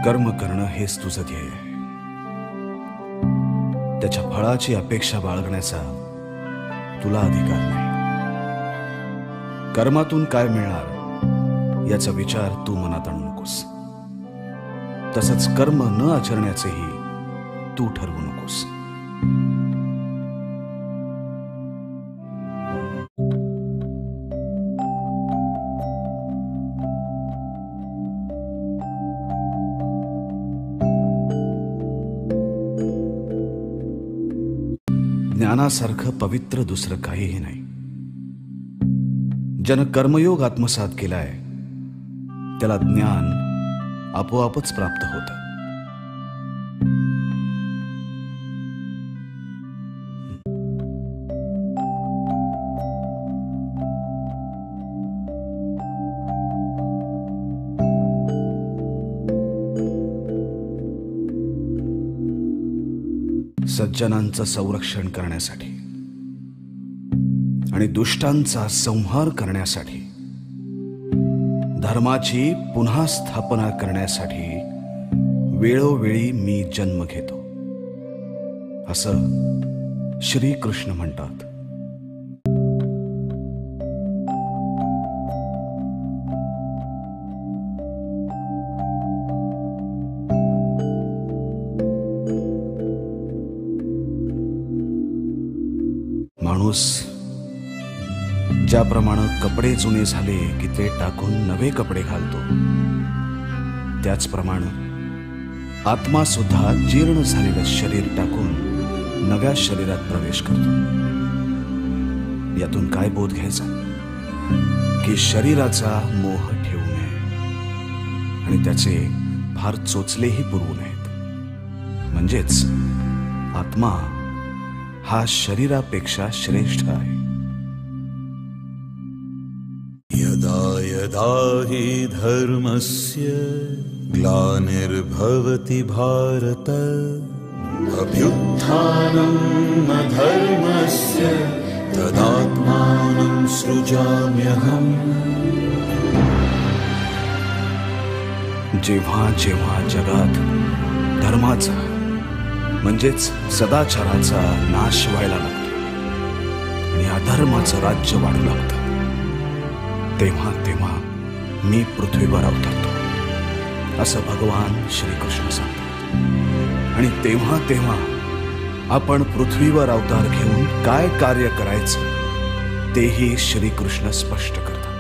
कर्म करणं हेच तुझं ध्येय आहे. त्याच्या फळाची अपेक्षा बाळगण्याचा तुला अधिकार नाही. कर्मातून काय मिळणार याचा विचार तू मनात आणू नकोस. तसंच कर्म न आचरण्याचेही तू ठरवू नकोस. ज्ञानासारखं पवित्र दुसरं काहीही नाही. ज्यानं कर्मयोग आत्मसात केलाय त्याला ज्ञान आपोआपच प्राप्त होतं. सज्जनांचं संरक्षण करण्यासाठी आणि दुष्टांचा संहार करण्यासाठी, धर्माची पुन्हा स्थापना करण्यासाठी वेळोवेळी मी जन्म घेतो, असं श्रीकृष्ण म्हणतात. माणूस ज्याप्रमाणे कपडे जुने झाले की ते टाकून नवे कपडे घालतो, त्याचप्रमाणे आत्मा सुद्धा जीर्ण झालेलं शरीर टाकून नव्या शरीरात प्रवेश करतो. यातून काय बोध घ्यायचा की शरीराचा मोह ठेवू नये आणि त्याचे फार चोचलेही पुरवू नयेत. म्हणजेच आत्मा हा शरीरापेक्षा श्रेष्ठ आहे. यदा यदा हि धर्मस्य ग्लानिर्भवति भारत अभ्युत्थानं अधर्मस्य तदात्मानं सृजाम्यहम्. जेव्हा जेव्हा जगात धर्माचा म्हणजेच सदाचाराचा नाश व्हायला लागतो आणि अधर्माचं राज्य वाढू लागतं, तेव्हा तेव्हा मी पृथ्वीवर अवतरतो, असं भगवान श्रीकृष्ण सांगतात. आणि तेव्हा तेव्हा आपण पृथ्वीवर अवतार घेऊन काय कार्य करायचं तेही श्रीकृष्ण स्पष्ट करतात.